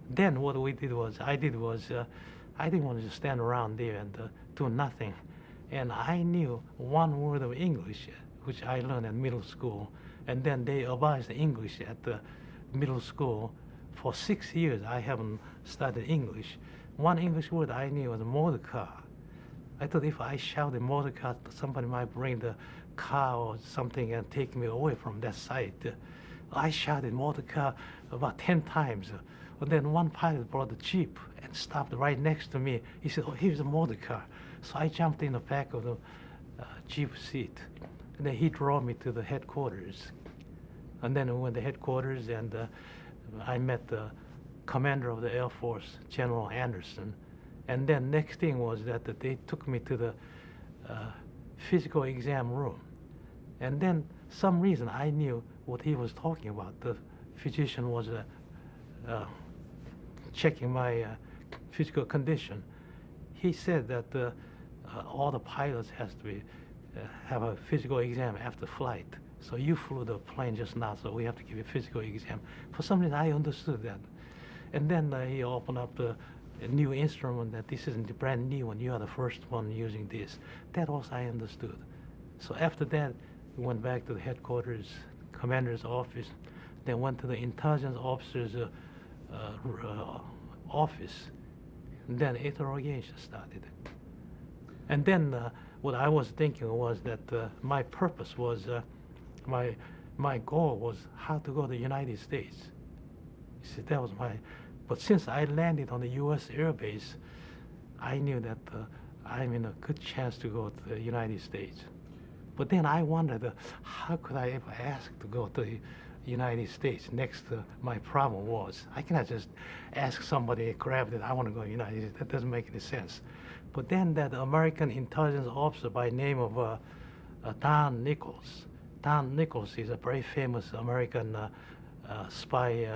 Then what I did was, I didn't want to just stand around there and do nothing. And I knew one word of English, which I learned at middle school. And then they advised English at the middle school. For 6 years, I haven't studied English. One English word I knew was motor car. I thought if I shouted motor car, somebody might bring the car or something and take me away from that site. I shouted motor car about 10 times. And then one pilot brought the Jeep and stopped right next to me. He said, oh, here's a motor car. So I jumped in the back of the Jeep seat. And then he drove me to the headquarters. And then we went to headquarters, and I met the commander of the Air Force, General Anderson. And then next thing was that they took me to the physical exam room. And then some reason I knew what he was talking about. The physician was checking my physical condition. He said that all the pilots has to be have a physical exam after flight. So you flew the plane just now, so we have to give you a physical exam. For some reason, I understood that. And then he opened up a new instrument that this isn't brand new and you are the first one using this. That also I understood. So after that, we went back to the headquarters, commander's office, then went to the intelligence officer's office. And then interrogation started. And then what I was thinking was that my purpose was, my goal was how to go to the United States. See, that was my, but since I landed on the U.S. Air Base, I knew that I'm in a good chance to go to the United States. But then I wondered, how could I ever ask to go to the United States? Next, my problem was, I cannot just ask somebody, grab that I want to go to the United States. That doesn't make any sense. But then that American intelligence officer by name of Don Nichols. Don Nichols is a very famous American spy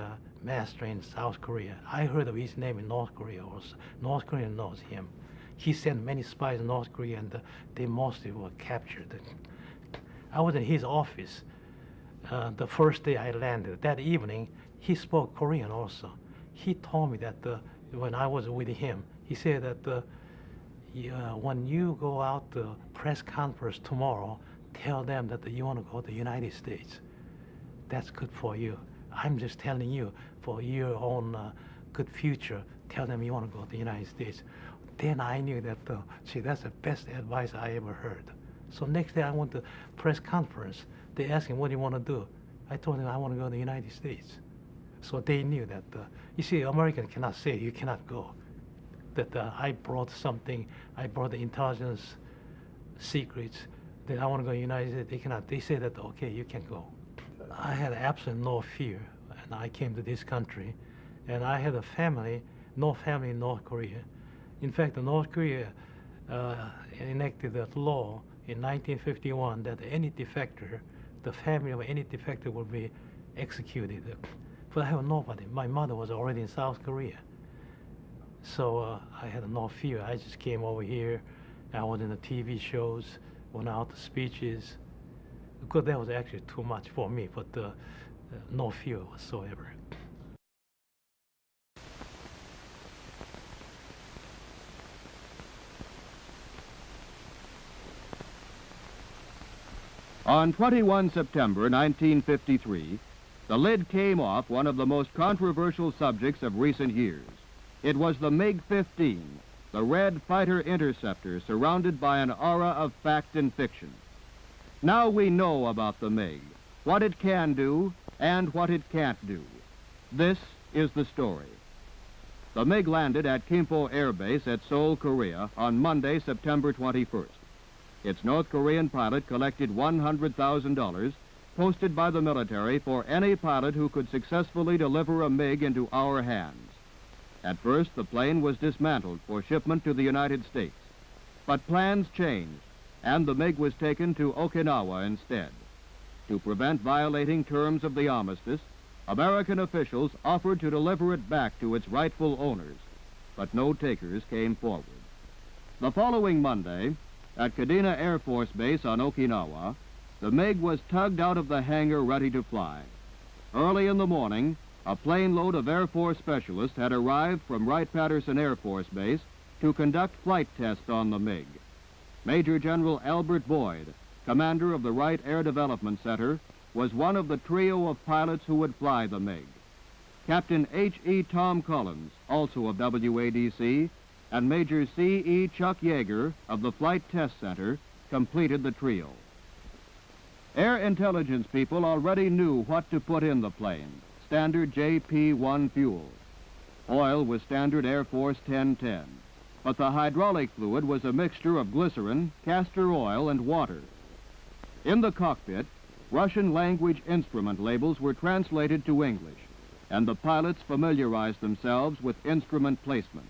master in South Korea. I heard of his name in North Korea also. North Korea knows him. He sent many spies in North Korea, and they mostly were captured. I was in his office the first day I landed. That evening, he spoke Korean also. He told me that when I was with him, he said that when you go out to press conference tomorrow, tell them that you want to go to the United States. That's good for you. I'm just telling you, for your own good future, tell them you want to go to the United States. Then I knew that, gee, that's the best advice I ever heard. So next day I went to press conference. They asked him, what do you want to do? I told them I want to go to the United States. So they knew that, you see, American cannot say you cannot go. That I brought something, I brought the intelligence secrets, that I want to go to the United States. They cannot, they say that, okay, you can go. I had absolutely no fear, and I came to this country, and I had a family, no family in North Korea. In fact, North Korea enacted a law in 1951 that any defector, the family of any defector will be executed. But I have nobody. My mother was already in South Korea. So I had no fear. I just came over here. I was in the TV shows, went out to speeches. Because that was actually too much for me, but no fear whatsoever. On 21 September 1953, the lid came off one of the most controversial subjects of recent years. It was the MiG-15, the red fighter interceptor surrounded by an aura of fact and fiction. Now we know about the MiG, what it can do and what it can't do. This is the story. The MiG landed at Kimpo Air Base at Seoul, Korea on Monday, September 21st. Its North Korean pilot collected $100,000 posted by the military for any pilot who could successfully deliver a MiG into our hands. At first, the plane was dismantled for shipment to the United States. But plans changed, and the MiG was taken to Okinawa instead. To prevent violating terms of the armistice, American officials offered to deliver it back to its rightful owners, but no takers came forward. The following Monday, at Kadena Air Force Base on Okinawa, the MiG was tugged out of the hangar ready to fly. Early in the morning, a plane load of Air Force specialists had arrived from Wright-Patterson Air Force Base to conduct flight tests on the MiG. Major General Albert Boyd, commander of the Wright Air Development Center, was one of the trio of pilots who would fly the MiG. Captain H.E. Tom Collins, also of WADC, and Major C.E. Chuck Yeager of the Flight Test Center completed the trio. Air intelligence people already knew what to put in the plane, standard JP-1 fuel. Oil was standard Air Force 1010, but the hydraulic fluid was a mixture of glycerin, castor oil, and water. In the cockpit, Russian language instrument labels were translated to English, and the pilots familiarized themselves with instrument placement.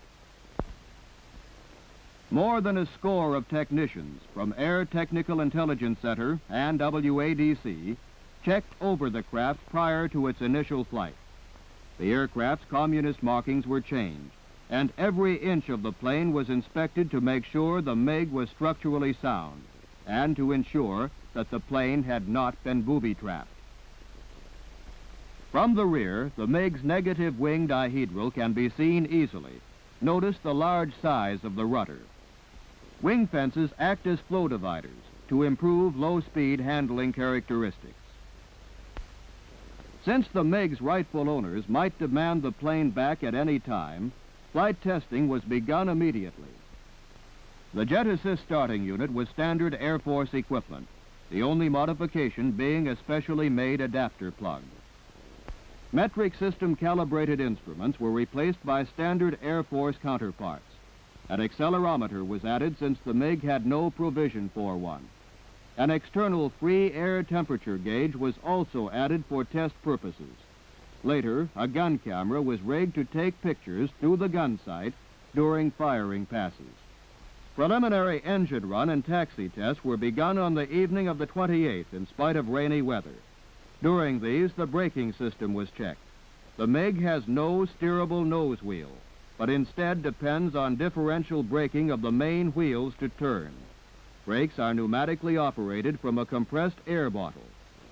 More than a score of technicians from Air Technical Intelligence Center and WADC checked over the craft prior to its initial flight. The aircraft's communist markings were changed, and every inch of the plane was inspected to make sure the MiG was structurally sound and to ensure that the plane had not been booby-trapped. From the rear, the MiG's negative wing dihedral can be seen easily. Notice the large size of the rudder. Wing fences act as flow dividers to improve low-speed handling characteristics. Since the MiG's rightful owners might demand the plane back at any time, flight testing was begun immediately. The Jet Assist starting unit was standard Air Force equipment, the only modification being a specially made adapter plug. Metric system calibrated instruments were replaced by standard Air Force counterparts. An accelerometer was added since the MiG had no provision for one. An external free air temperature gauge was also added for test purposes. Later, a gun camera was rigged to take pictures through the gun sight during firing passes. Preliminary engine run and taxi tests were begun on the evening of the 28th in spite of rainy weather. During these, the braking system was checked. The MiG has no steerable nose wheel, but instead depends on differential braking of the main wheels to turn. Brakes are pneumatically operated from a compressed air bottle.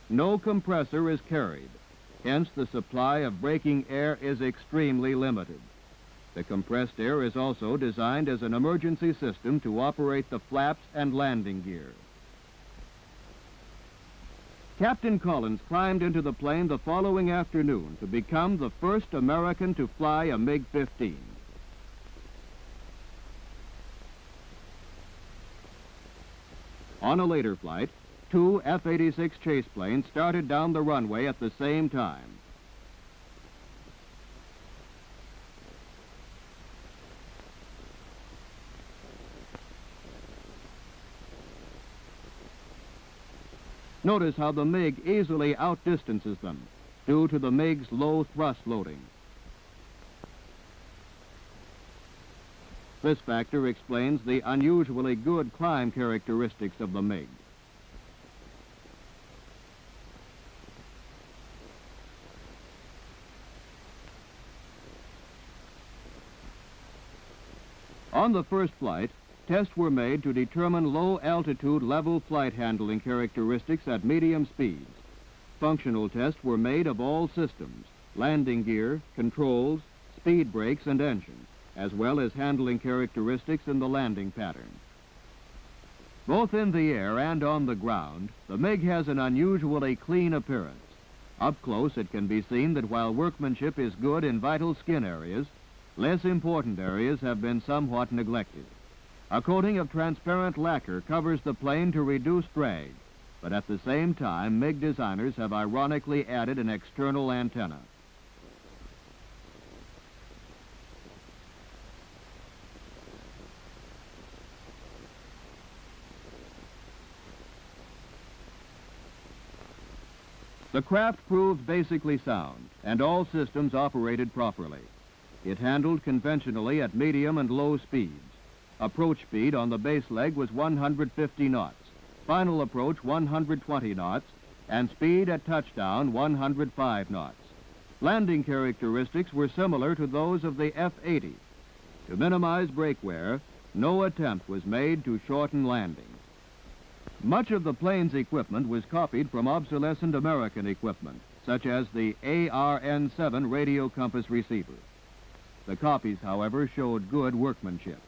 No compressor is carried. Hence, the supply of braking air is extremely limited. The compressed air is also designed as an emergency system to operate the flaps and landing gear. Captain Collins climbed into the plane the following afternoon to become the first American to fly a MiG-15. On a later flight, two F-86 chase planes started down the runway at the same time. Notice how the MiG easily outdistances them due to the MiG's low thrust loading. This factor explains the unusually good climb characteristics of the MiG. On the first flight, tests were made to determine low-altitude level flight handling characteristics at medium speeds. Functional tests were made of all systems, landing gear, controls, speed brakes, and engine, as well as handling characteristics in the landing pattern. Both in the air and on the ground, the MiG has an unusually clean appearance. Up close, it can be seen that while workmanship is good in vital skin areas, less important areas have been somewhat neglected. A coating of transparent lacquer covers the plane to reduce drag, but at the same time, MiG designers have ironically added an external antenna. The craft proved basically sound, and all systems operated properly. It handled conventionally at medium and low speeds. Approach speed on the base leg was 150 knots, final approach 120 knots, and speed at touchdown 105 knots. Landing characteristics were similar to those of the F-80. To minimize brake wear, no attempt was made to shorten landing. Much of the plane's equipment was copied from obsolescent American equipment, such as the ARN-7 radio compass receiver. The copies, however, showed good workmanship.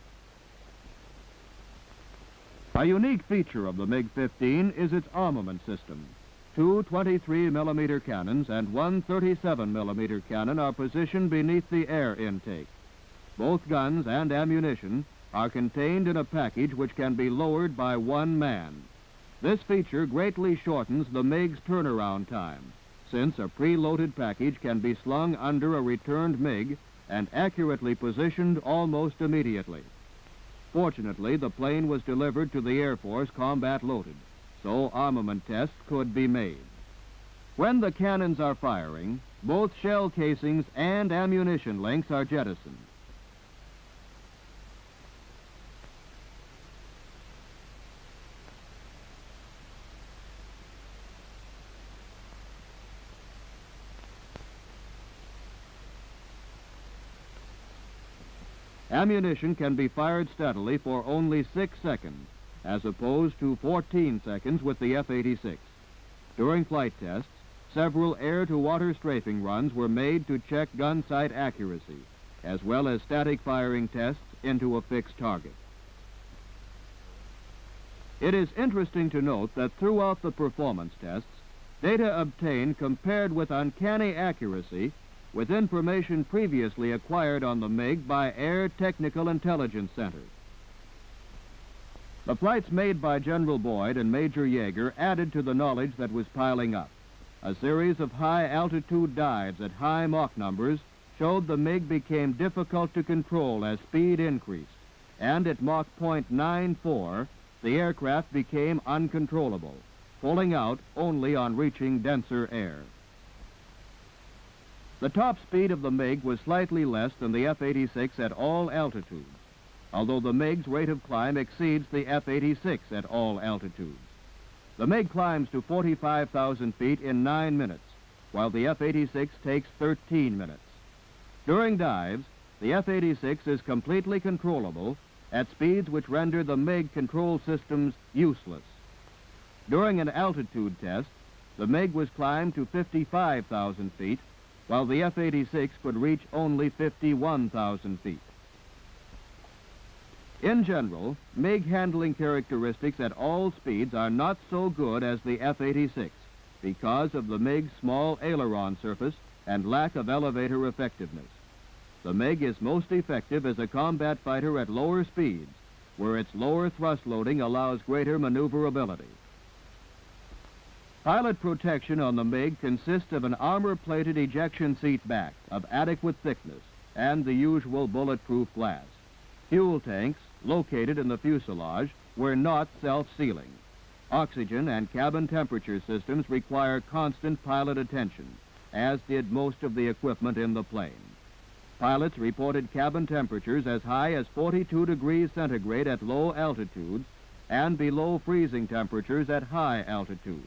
A unique feature of the MiG-15 is its armament system. Two 23-millimeter cannons and one 37-millimeter cannon are positioned beneath the air intake. Both guns and ammunition are contained in a package which can be lowered by one man. This feature greatly shortens the MiG's turnaround time, since a preloaded package can be slung under a returned MiG and accurately positioned almost immediately. Fortunately, the plane was delivered to the Air Force combat loaded, so armament tests could be made. When the cannons are firing, both shell casings and ammunition links are jettisoned. Ammunition can be fired steadily for only 6 seconds, as opposed to 14 seconds with the F-86. During flight tests, several air-to-water strafing runs were made to check gun sight accuracy, as well as static firing tests into a fixed target. It is interesting to note that throughout the performance tests, data obtained compared with uncanny accuracy with information previously acquired on the MiG by Air Technical Intelligence Center. The flights made by General Boyd and Major Yeager added to the knowledge that was piling up. a series of high-altitude dives at high Mach numbers showed the MiG became difficult to control as speed increased, and at Mach .94, the aircraft became uncontrollable, pulling out only on reaching denser air. The top speed of the MiG was slightly less than the F-86 at all altitudes, although the MiG's rate of climb exceeds the F-86 at all altitudes. The MiG climbs to 45,000 feet in 9 minutes, while the F-86 takes 13 minutes. During dives, the F-86 is completely controllable at speeds which render the MiG control systems useless. During an altitude test, the MiG was climbed to 55,000 feet, while the F-86 could reach only 51,000 feet. In general, MiG handling characteristics at all speeds are not so good as the F-86 because of the MiG's small aileron surface and lack of elevator effectiveness. The MiG is most effective as a combat fighter at lower speeds, where its lower thrust loading allows greater maneuverability. Pilot protection on the MiG consists of an armor-plated ejection seat back of adequate thickness and the usual bulletproof glass. Fuel tanks, located in the fuselage, were not self-sealing. Oxygen and cabin temperature systems require constant pilot attention, as did most of the equipment in the plane. Pilots reported cabin temperatures as high as 42 degrees centigrade at low altitudes and below freezing temperatures at high altitudes.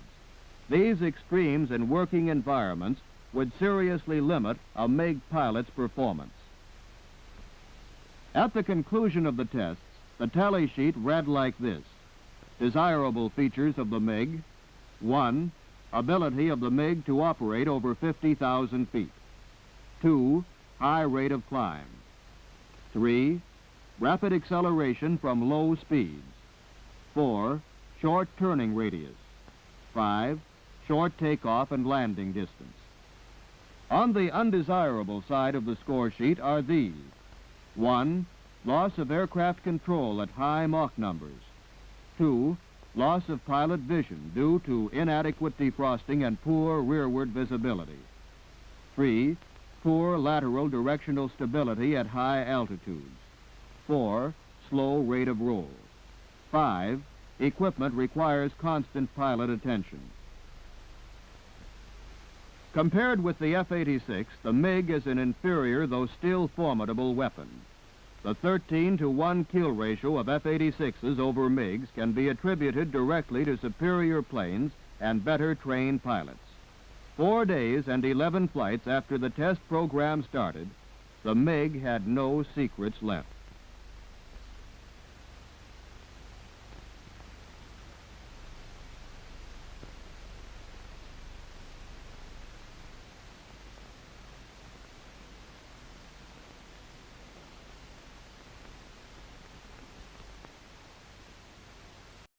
These extremes in working environments would seriously limit a MiG pilot's performance. At the conclusion of the tests, the tally sheet read like this. Desirable features of the MiG: 1. Ability of the MiG to operate over 50,000 feet. 2. High rate of climb. 3. Rapid acceleration from low speeds. 4. Short turning radius. 5. Short takeoff and landing distance. On the undesirable side of the score sheet are these. 1. Loss of aircraft control at high Mach numbers. 2. Loss of pilot vision due to inadequate defrosting and poor rearward visibility. 3. Poor lateral directional stability at high altitudes. 4. Slow rate of roll. 5. Equipment requires constant pilot attention. Compared with the F-86, the MiG is an inferior though still formidable weapon. The 13-to-1 kill ratio of F-86s over MiGs can be attributed directly to superior planes and better trained pilots. 4 days and 11 flights after the test program started, the MiG had no secrets left.